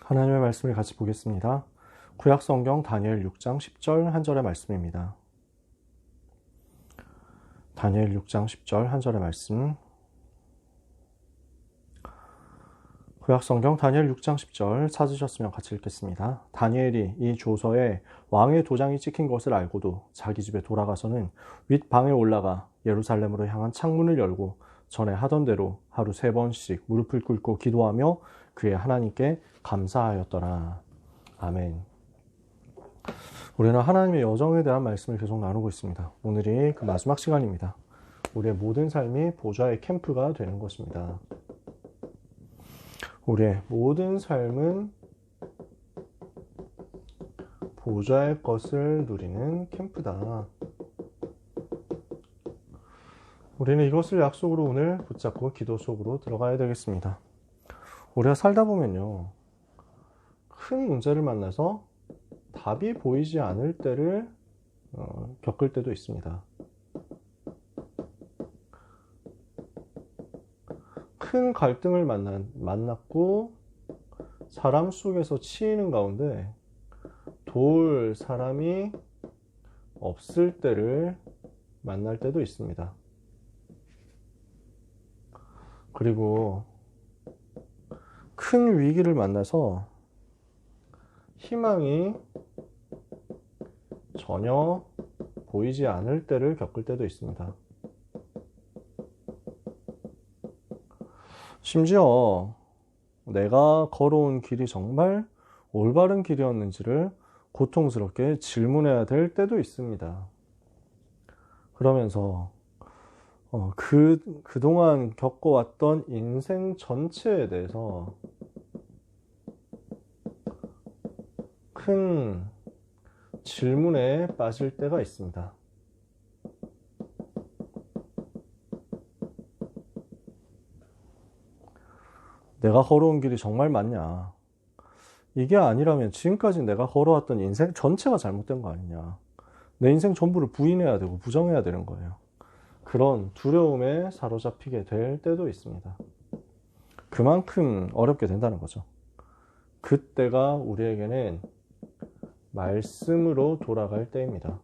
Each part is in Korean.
하나님의 말씀을 같이 보겠습니다. 구약성경 다니엘 6장 10절 한 절의 말씀입니다. 다니엘 6장 10절 한 절의 말씀. 구약성경 다니엘 6장 10절 찾으셨으면 같이 읽겠습니다. 다니엘이 이 조서에 왕의 도장이 찍힌 것을 알고도 자기 집에 돌아가서는 윗방에 올라가 예루살렘으로 향한 창문을 열고 전에 하던 대로 하루 3번씩 무릎을 꿇고 기도하며 그의 하나님께 감사하였더라. 아멘. 우리는 하나님의 여정에 대한 말씀을 계속 나누고 있습니다. 오늘이 그 마지막 시간입니다. 우리의 모든 삶이 보좌의 캠프가 되는 것입니다. 우리의 모든 삶은 보좌의 것을 누리는 캠프다. 우리는 이것을 약속으로 오늘 붙잡고 기도 속으로 들어가야 되겠습니다. 우리가 살다 보면요, 큰 문제를 만나서 답이 보이지 않을 때를 겪을 때도 있습니다. 큰 갈등을 만났고 사람 속에서 치이는 가운데 도울 사람이 없을 때를 만날 때도 있습니다. 그리고 큰 위기를 만나서 희망이 전혀 보이지 않을 때를 겪을 때도 있습니다. 심지어 내가 걸어온 길이 정말 올바른 길이었는지를 고통스럽게 질문해야 될 때도 있습니다. 그러면서 그동안 겪어왔던 인생 전체에 대해서 큰 질문에 빠질 때가 있습니다. 내가 걸어온 길이 정말 맞냐? 이게 아니라면 지금까지 내가 걸어왔던 인생 전체가 잘못된 거 아니냐? 내 인생 전부를 부인해야 되고 부정해야 되는 거예요. 그런 두려움에 사로잡히게 될 때도 있습니다. 그만큼 어렵게 된다는 거죠. 그때가 우리에게는 말씀으로 돌아갈 때입니다.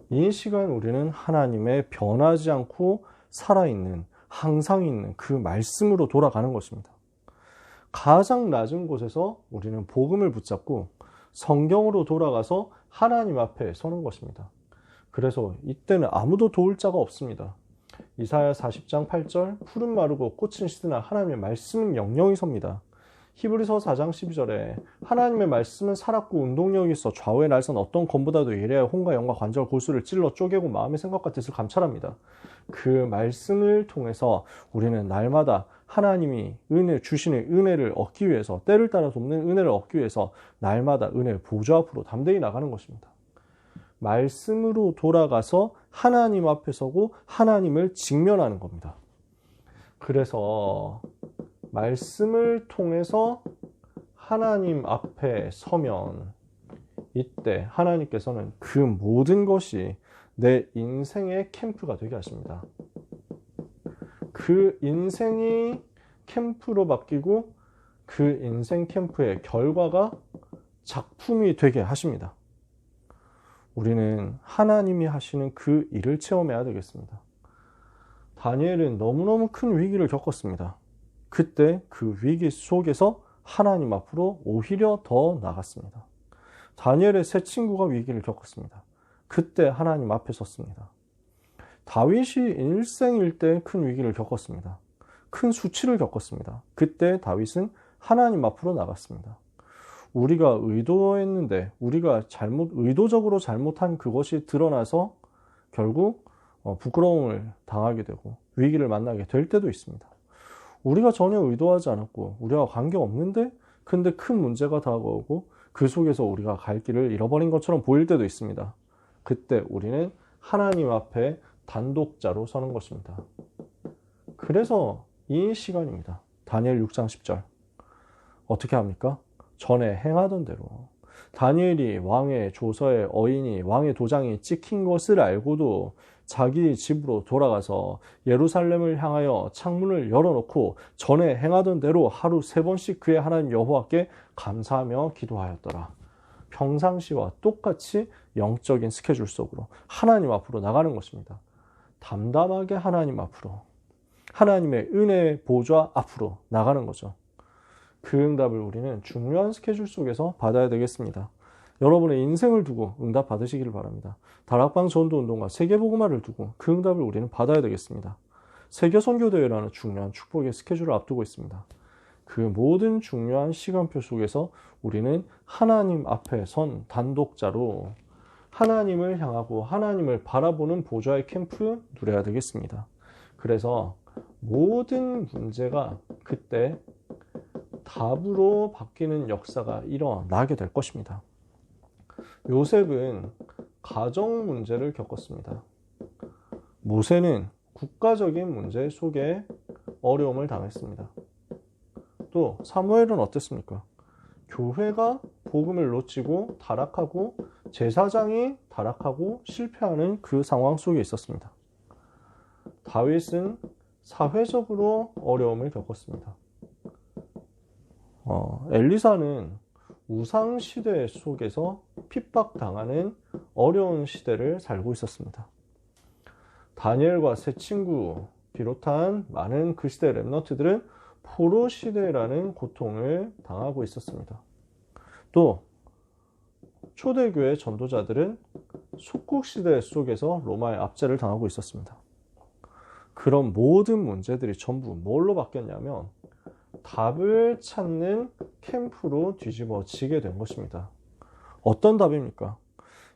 이 시간 우리는 하나님의 변하지 않고 살아있는, 항상 있는 그 말씀으로 돌아가는 것입니다. 가장 낮은 곳에서 우리는 복음을 붙잡고 성경으로 돌아가서 하나님 앞에 서는 것입니다. 그래서 이때는 아무도 도울 자가 없습니다. 이사야 40장 8절 푸른 마르고 꽃은 시드나 하나님의 말씀은 영영이 섭니다. 히브리서 4장 12절에 하나님의 말씀은 살았고 운동력이 있어 좌우의 날선 어떤 검보다도 예리하여 혼과 영과 관절 골수를 찔러 쪼개고 마음의 생각과 뜻을 감찰합니다. 그 말씀을 통해서 우리는 날마다 하나님이 주시는 은혜를 얻기 위해서, 때를 따라 돕는 은혜를 얻기 위해서 날마다 은혜의 보좌 앞으로 담대히 나가는 것입니다. 말씀으로 돌아가서 하나님 앞에 서고 하나님을 직면하는 겁니다. 그래서 말씀을 통해서 하나님 앞에 서면 이때 하나님께서는 그 모든 것이 내 인생의 캠프가 되게 하십니다. 그 인생이 캠프로 바뀌고 그 인생 캠프의 결과가 작품이 되게 하십니다. 우리는 하나님이 하시는 그 일을 체험해야 되겠습니다. 다니엘은 너무너무 큰 위기를 겪었습니다. 그때 그 위기 속에서 하나님 앞으로 오히려 더 나갔습니다. 다니엘의 세 친구가 위기를 겪었습니다. 그때 하나님 앞에 섰습니다. 다윗이 일생일 때 큰 위기를 겪었습니다. 큰 수치를 겪었습니다. 그때 다윗은 하나님 앞으로 나갔습니다. 우리가 의도했는데 우리가 의도적으로 잘못한 그것이 드러나서 결국 부끄러움을 당하게 되고 위기를 만나게 될 때도 있습니다. 우리가 전혀 의도하지 않았고 우리와 관계없는데 근데 큰 문제가 다가오고 그 속에서 우리가 갈 길을 잃어버린 것처럼 보일 때도 있습니다. 그때 우리는 하나님 앞에 단독자로 서는 것입니다. 그래서 이 시간입니다. 다니엘 6장 10절 어떻게 합니까? 전에 행하던 대로 다니엘이 왕의 조서에 왕의 도장이 찍힌 것을 알고도 자기 집으로 돌아가서 예루살렘을 향하여 창문을 열어놓고 전에 행하던 대로 하루 3번씩 그의 하나님 여호와께 감사하며 기도하였더라. 평상시와 똑같이 영적인 스케줄 속으로 하나님 앞으로 나가는 것입니다. 담담하게 하나님 앞으로, 하나님의 은혜의 보좌 앞으로 나가는 거죠. 그 응답을 우리는 중요한 스케줄 속에서 받아야 되겠습니다. 여러분의 인생을 두고 응답 받으시기를 바랍니다. 다락방 전도운동과 세계복음화를 두고 그 응답을 우리는 받아야 되겠습니다. 세계선교대회라는 중요한 축복의 스케줄을 앞두고 있습니다. 그 모든 중요한 시간표 속에서 우리는 하나님 앞에 선 단독자로 하나님을 향하고 하나님을 바라보는 보좌의 캠프 누려야 되겠습니다. 그래서 모든 문제가 그때 답으로 바뀌는 역사가 일어나게 될 것입니다. 요셉은 가정 문제를 겪었습니다. 모세는 국가적인 문제 속에 어려움을 당했습니다. 또 사무엘은 어땠습니까? 교회가 복음을 놓치고 타락하고 제사장이 타락하고 실패하는 그 상황 속에 있었습니다. 다윗은 사회적으로 어려움을 겪었습니다. 엘리사는 우상 시대 속에서 핍박당하는 어려운 시대를 살고 있었습니다. 다니엘과 세 친구 비롯한 많은 그 시대 렘넌트들은 포로 시대라는 고통을 당하고 있었습니다. 또 초대교회 전도자들은 속국 시대 속에서 로마의 압제를 당하고 있었습니다. 그런 모든 문제들이 전부 뭘로 바뀌었냐면 답을 찾는 캠프로 뒤집어지게 된 것입니다. 어떤 답입니까?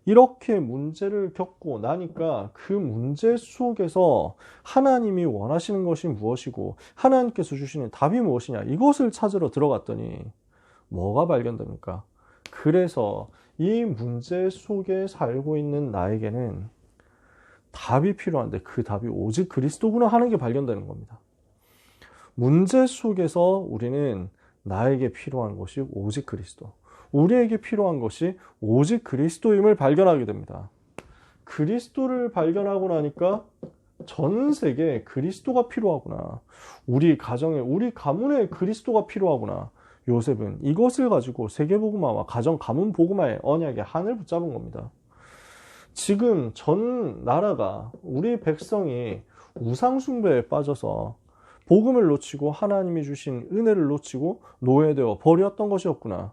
이렇게 문제를 겪고 나니까 그 문제 속에서 하나님이 원하시는 것이 무엇이고 하나님께서 주시는 답이 무엇이냐, 이것을 찾으러 들어갔더니 뭐가 발견됩니까? 그래서 이 문제 속에 살고 있는 나에게는 답이 필요한데 그 답이 오직 그리스도구나 하는 게 발견되는 겁니다. 문제 속에서 우리는 나에게 필요한 것이 오직 그리스도, 우리에게 필요한 것이 오직 그리스도임을 발견하게 됩니다. 그리스도를 발견하고 나니까 전 세계에 그리스도가 필요하구나, 우리 가정에, 우리 가문에 그리스도가 필요하구나. 요셉은 이것을 가지고 세계복음화와 가정 가문 복음화의 언약의 한을 붙잡은 겁니다. 지금 전 나라가, 우리 백성이 우상 숭배에 빠져서 복음을 놓치고 하나님이 주신 은혜를 놓치고 노예되어 버렸던 것이었구나.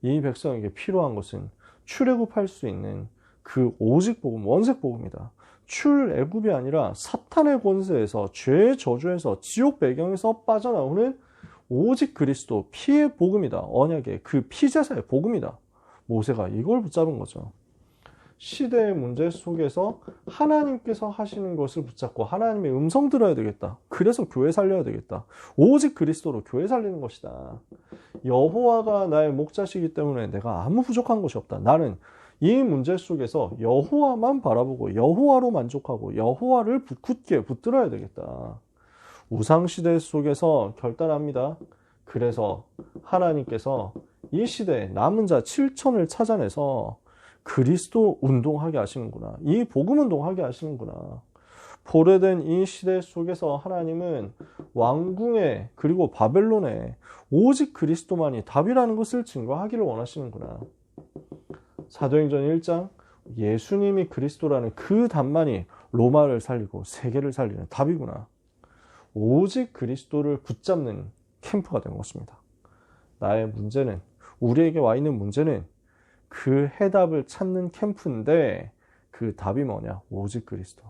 이 백성에게 필요한 것은 출애굽할 수 있는 그 오직 복음, 원색 복음이다. 출애굽이 아니라 사탄의 권세에서, 죄의 저주에서, 지옥 배경에서 빠져나오는 오직 그리스도, 피의 복음이다. 언약의 그 피제사의 복음이다. 모세가 이걸 붙잡은 거죠. 시대의 문제 속에서 하나님께서 하시는 것을 붙잡고 하나님의 음성 들어야 되겠다. 그래서 교회 살려야 되겠다. 오직 그리스도로 교회 살리는 것이다. 여호와가 나의 목자시기 때문에 내가 아무 부족한 것이 없다. 나는 이 문제 속에서 여호와만 바라보고 여호와로 만족하고 여호와를 굳게 붙들어야 되겠다. 우상시대 속에서 결단합니다. 그래서 하나님께서 이 시대에 남은 자 7천을 찾아내서 그리스도 운동하게 하시는구나. 이 복음 운동하게 하시는구나. 포로된 이 시대 속에서 하나님은 왕궁에 그리고 바벨론에 오직 그리스도만이 답이라는 것을 증거하기를 원하시는구나. 사도행전 1장 예수님이 그리스도라는 그 답만이 로마를 살리고 세계를 살리는 답이구나. 오직 그리스도를 붙잡는 캠프가 된 것입니다. 나의 문제는, 우리에게 와 있는 문제는 그 해답을 찾는 캠프인데 그 답이 뭐냐? 오직 그리스도.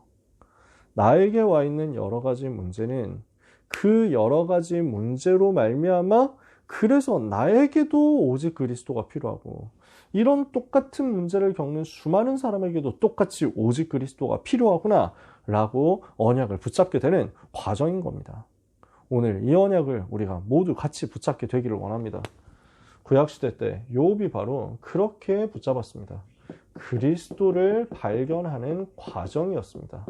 나에게 와 있는 여러 가지 문제는 그 여러 가지 문제로 말미암아 그래서 나에게도 오직 그리스도가 필요하고, 이런 똑같은 문제를 겪는 수많은 사람에게도 똑같이 오직 그리스도가 필요하구나 라고 언약을 붙잡게 되는 과정인 겁니다. 오늘 이 언약을 우리가 모두 같이 붙잡게 되기를 원합니다. 구약시대 때 욥이 바로 그렇게 붙잡았습니다. 그리스도를 발견하는 과정이었습니다.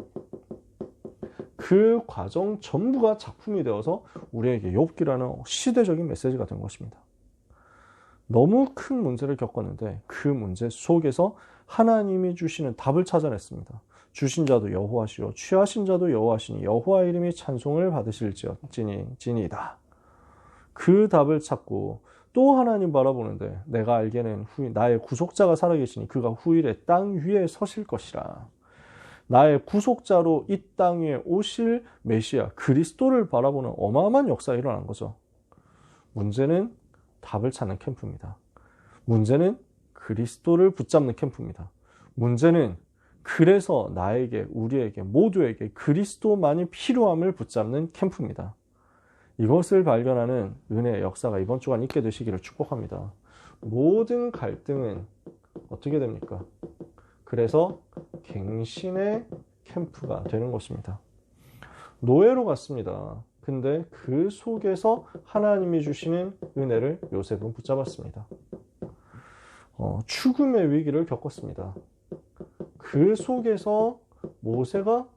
그 과정 전부가 작품이 되어서 우리에게 욥기라는 시대적인 메시지가 된 것입니다. 너무 큰 문제를 겪었는데 그 문제 속에서 하나님이 주시는 답을 찾아냈습니다. 주신 자도 여호와시요 취하신 자도 여호와시니 여호와 이름이 찬송을 받으실지니이다. 그 답을 찾고 또 하나님 바라보는데 내가 알기에는 나의 구속자가 살아계시니 그가 후일에 땅 위에 서실 것이라. 나의 구속자로 이 땅 위에 오실 메시아 그리스도를 바라보는 어마어마한 역사가 일어난 거죠. 문제는 답을 찾는 캠프입니다. 문제는 그리스도를 붙잡는 캠프입니다. 문제는 그래서 나에게, 우리에게, 모두에게 그리스도만이 필요함을 붙잡는 캠프입니다. 이것을 발견하는 은혜의 역사가 이번 주간 있게 되시기를 축복합니다. 모든 갈등은 어떻게 됩니까? 그래서 갱신의 캠프가 되는 것입니다. 노예로 갔습니다. 근데 그 속에서 하나님이 주시는 은혜를 요셉은 붙잡았습니다. 죽음의 위기를 겪었습니다. 그 속에서 모세가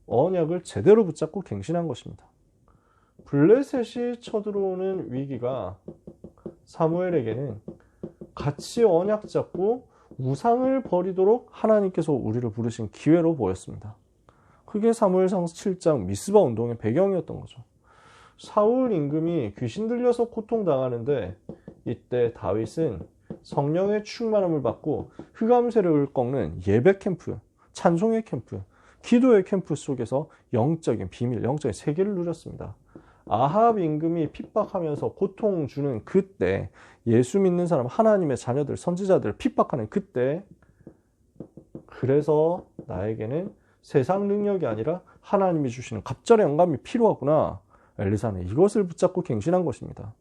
언약을 제대로 붙잡고 갱신한 것입니다. 블레셋이 쳐들어오는 위기가 사무엘에게는 같이 언약 잡고 우상을 버리도록 하나님께서 우리를 부르신 기회로 보였습니다. 그게 사무엘상 7장 미스바 운동의 배경이었던 거죠. 사울 임금이 귀신 들려서 고통당하는데 이때 다윗은 성령의 충만함을 받고 흑암 세력을 꺾는 예배 캠프, 찬송의 캠프, 기도의 캠프 속에서 영적인 비밀, 영적인 세계를 누렸습니다. 아합 임금이 핍박하면서 고통 주는 그때, 예수 믿는 사람, 하나님의 자녀들, 선지자들을 핍박하는 그때, 그래서 나에게는 세상 능력이 아니라 하나님이 주시는 갑절의 영감이 필요하구나. 엘리사는 이것을 붙잡고 갱신한 것입니다.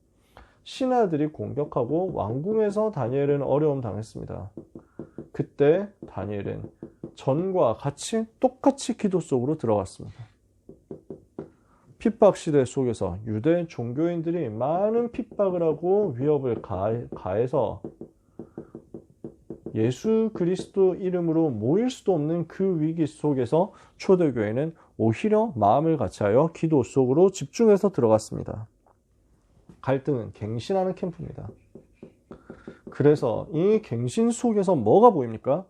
신하들이 공격하고 왕궁에서 다니엘은 어려움 당했습니다. 그때 다니엘은 전과 같이 똑같이 기도 속으로 들어갔습니다. 핍박 시대 속에서 유대 종교인들이 많은 핍박을 하고 위협을 가해서 예수 그리스도 이름으로 모일 수도 없는 그 위기 속에서 초대교회는 오히려 마음을 같이하여 기도 속으로 집중해서 들어갔습니다. 갈등은 갱신하는 캠프입니다. 그래서 이 갱신 속에서 뭐가 보입니까?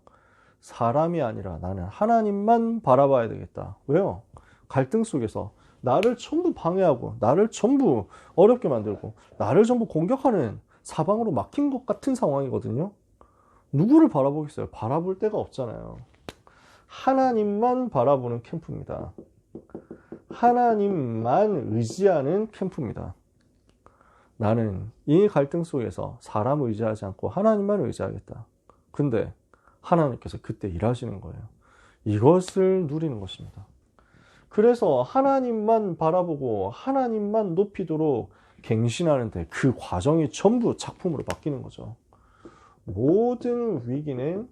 사람이 아니라 나는 하나님만 바라봐야 되겠다. 왜요? 갈등 속에서 나를 전부 방해하고 나를 전부 어렵게 만들고 나를 전부 공격하는 사방으로 막힌 것 같은 상황이거든요. 누구를 바라보겠어요? 바라볼 데가 없잖아요. 하나님만 바라보는 캠프입니다. 하나님만 의지하는 캠프입니다. 나는 이 갈등 속에서 사람을 의지하지 않고 하나님만 의지하겠다. 근데 하나님께서 그때 일하시는 거예요. 이것을 누리는 것입니다. 그래서 하나님만 바라보고 하나님만 높이도록 갱신하는데 그 과정이 전부 작품으로 바뀌는 거죠. 모든 위기는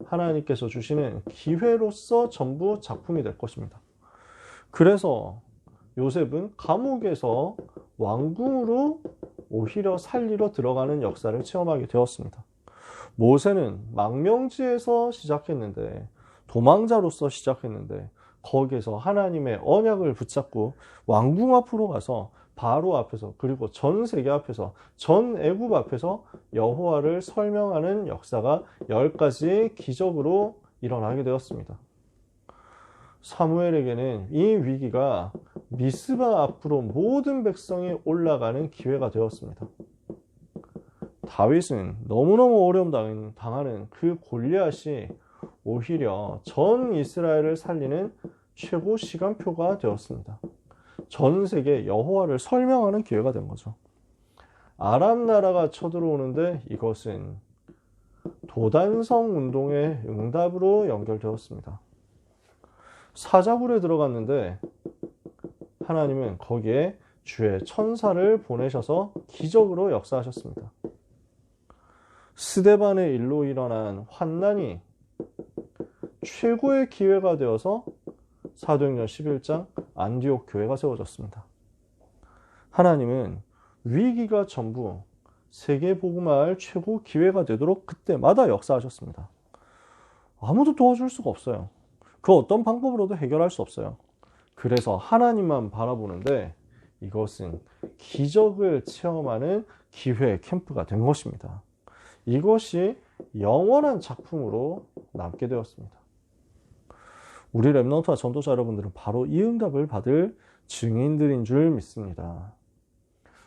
하나님께서 주시는 기회로서 전부 작품이 될 것입니다. 그래서 요셉은 감옥에서 왕궁으로 오히려 살리러 들어가는 역사를 체험하게 되었습니다. 모세는 망명지에서 시작했는데 도망자로서 시작했는데 거기에서 하나님의 언약을 붙잡고 왕궁 앞으로 가서 바로 앞에서 그리고 전 세계 앞에서 전 애굽 앞에서 여호와를 설명하는 역사가 10가지 기적으로 일어나게 되었습니다. 사무엘에게는 이 위기가 미스바 앞으로 모든 백성이 올라가는 기회가 되었습니다. 다윗은 너무너무 어려움 당하는 그 골리앗이 오히려 전 이스라엘을 살리는 최고 시간표가 되었습니다. 전 세계 여호와를 설명하는 기회가 된 거죠. 아람 나라가 쳐들어오는데 이것은 도단성 운동의 응답으로 연결되었습니다. 사자굴에 들어갔는데 하나님은 거기에 주의 천사를 보내셔서 기적으로 역사하셨습니다. 스데반의 일로 일어난 환난이 최고의 기회가 되어서 사도행전 11장 안디옥 교회가 세워졌습니다. 하나님은 위기가 전부 세계 복음화할 최고 기회가 되도록 그때마다 역사하셨습니다. 아무도 도와줄 수가 없어요. 그 어떤 방법으로도 해결할 수 없어요. 그래서 하나님만 바라보는데 이것은 기적을 체험하는 기회 캠프가 된 것입니다. 이것이 영원한 작품으로 남게 되었습니다. 우리 렘넌트와 전도자 여러분들은 바로 이 응답을 받을 증인들인 줄 믿습니다.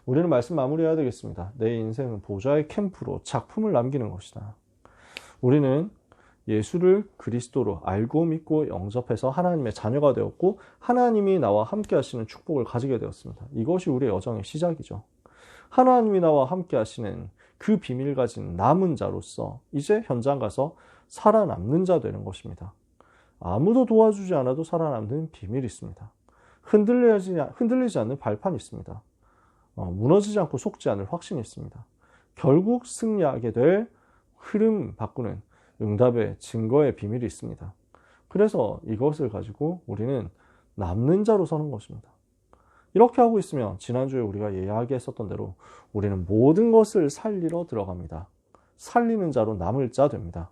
우리는 말씀 마무리해야 되겠습니다. 내 인생은 보좌의 캠프로 작품을 남기는 것이다. 우리는 예수를 그리스도로 알고 믿고 영접해서 하나님의 자녀가 되었고 하나님이 나와 함께 하시는 축복을 가지게 되었습니다. 이것이 우리의 여정의 시작이죠. 하나님이 나와 함께 하시는 그 비밀 가진 남은 자로서 이제 현장 가서 살아남는 자 되는 것입니다. 아무도 도와주지 않아도 살아남는 비밀이 있습니다. 흔들리지 않는 발판이 있습니다. 무너지지 않고 속지 않을 확신이 있습니다. 결국 승리하게 될 흐름 바꾸는 응답의 증거의 비밀이 있습니다. 그래서 이것을 가지고 우리는 남는 자로 서는 것입니다. 이렇게 하고 있으면 지난주에 우리가 이야기했었던 대로 우리는 모든 것을 살리러 들어갑니다. 살리는 자로 남을 자 됩니다.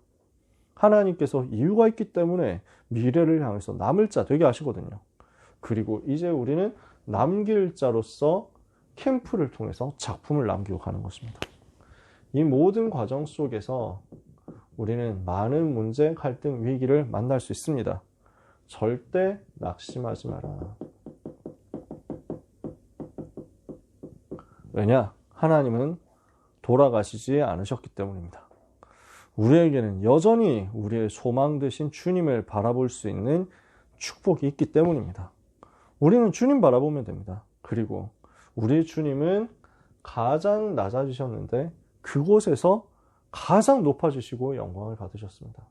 하나님께서 이유가 있기 때문에 미래를 향해서 남을 자 되게 하시거든요. 그리고 이제 우리는 남길 자로서 캠프를 통해서 작품을 남기고 가는 것입니다. 이 모든 과정 속에서 우리는 많은 문제, 갈등, 위기를 만날 수 있습니다. 절대 낙심하지 마라. 왜냐? 하나님은 돌아가시지 않으셨기 때문입니다. 우리에게는 여전히 우리의 소망 되신 주님을 바라볼 수 있는 축복이 있기 때문입니다. 우리는 주님 바라보면 됩니다. 그리고 우리 주님은 가장 낮아지셨는데 그곳에서 가장 높아지시고 영광을 받으셨습니다.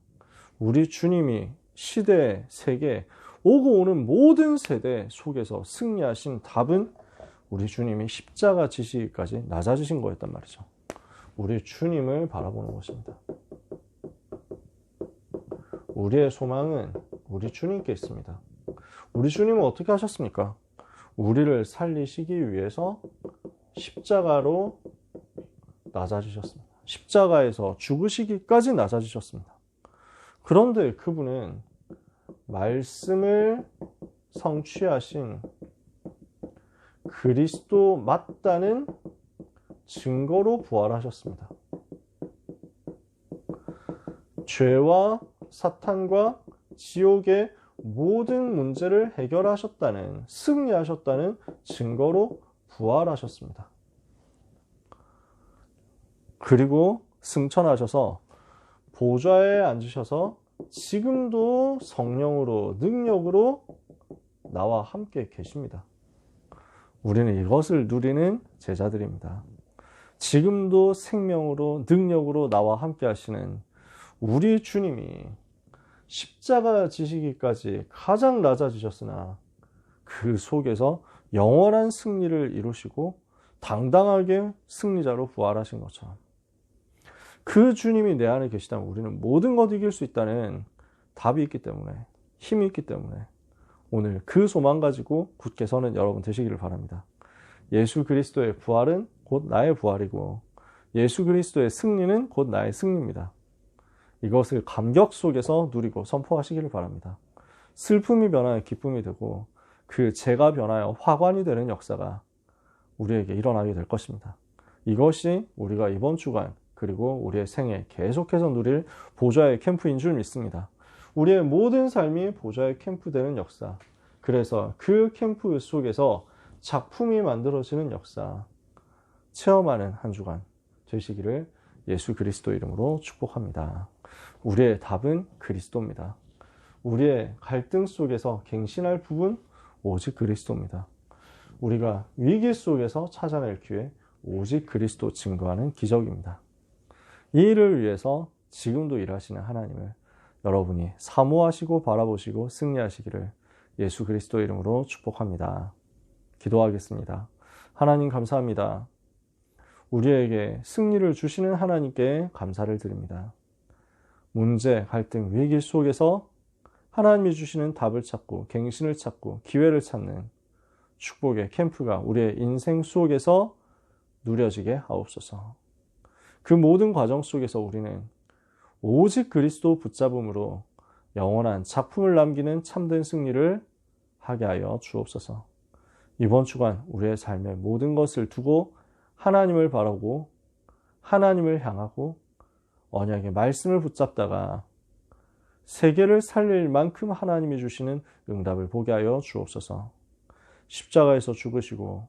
우리 주님이 시대, 세계, 오고 오는 모든 세대 속에서 승리하신 답은 우리 주님이 십자가 지시기까지 낮아지신 거였단 말이죠. 우리 주님을 바라보는 것입니다. 우리의 소망은 우리 주님께 있습니다. 우리 주님은 어떻게 하셨습니까? 우리를 살리시기 위해서 십자가로 낮아지셨습니다. 십자가에서 죽으시기까지 낮아지셨습니다. 그런데 그분은 말씀을 성취하신 그리스도 맞다는 증거로 부활하셨습니다. 죄와 사탄과 지옥의 모든 문제를 해결하셨다는, 승리하셨다는 증거로 부활하셨습니다. 그리고 승천하셔서 보좌에 앉으셔서 지금도 성령으로, 능력으로 나와 함께 계십니다. 우리는 이것을 누리는 제자들입니다. 지금도 생명으로, 능력으로 나와 함께 하시는 우리 주님이 십자가 지시기까지 가장 낮아지셨으나 그 속에서 영원한 승리를 이루시고 당당하게 승리자로 부활하신 것처럼 그 주님이 내 안에 계시다면 우리는 모든 것 이길 수 있다는 답이 있기 때문에, 힘이 있기 때문에 오늘 그 소망 가지고 굳게 서는 여러분 되시기를 바랍니다. 예수 그리스도의 부활은 곧 나의 부활이고 예수 그리스도의 승리는 곧 나의 승리입니다. 이것을 감격 속에서 누리고 선포하시기를 바랍니다. 슬픔이 변하여 기쁨이 되고 그 죄가 변하여 화관이 되는 역사가 우리에게 일어나게 될 것입니다. 이것이 우리가 이번 주간 그리고 우리의 생에 계속해서 누릴 보좌의 캠프인 줄 믿습니다. 우리의 모든 삶이 보좌의 캠프 되는 역사, 그래서 그 캠프 속에서 작품이 만들어지는 역사 체험하는 한 주간 되시기를 예수 그리스도 이름으로 축복합니다. 우리의 답은 그리스도입니다. 우리의 갈등 속에서 갱신할 부분 오직 그리스도입니다. 우리가 위기 속에서 찾아낼 기회 오직 그리스도 증거하는 기적입니다. 이 일을 위해서 지금도 일하시는 하나님을 여러분이 사모하시고 바라보시고 승리하시기를 예수 그리스도 이름으로 축복합니다. 기도하겠습니다. 하나님 감사합니다. 우리에게 승리를 주시는 하나님께 감사를 드립니다. 문제, 갈등, 위기 속에서 하나님이 주시는 답을 찾고 갱신을 찾고 기회를 찾는 축복의 캠프가 우리의 인생 속에서 누려지게 하옵소서. 그 모든 과정 속에서 우리는 오직 그리스도 붙잡음으로 영원한 작품을 남기는 참된 승리를 하게 하여 주옵소서. 이번 주간 우리의 삶의 모든 것을 두고 하나님을 바라고 하나님을 향하고 언약의 말씀을 붙잡다가 세계를 살릴 만큼 하나님이 주시는 응답을 보게 하여 주옵소서. 십자가에서 죽으시고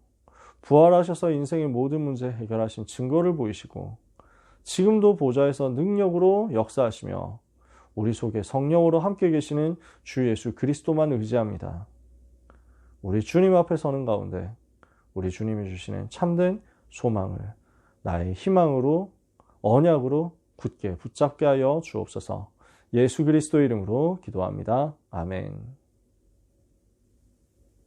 부활하셔서 인생의 모든 문제 해결하신 증거를 보이시고 지금도 보좌에서 능력으로 역사하시며 우리 속에 성령으로 함께 계시는 주 예수 그리스도만 의지합니다. 우리 주님 앞에 서는 가운데 우리 주님이 주시는 참된 소망을 나의 희망으로 언약으로 굳게 붙잡게 하여 주옵소서. 예수 그리스도 이름으로 기도합니다. 아멘.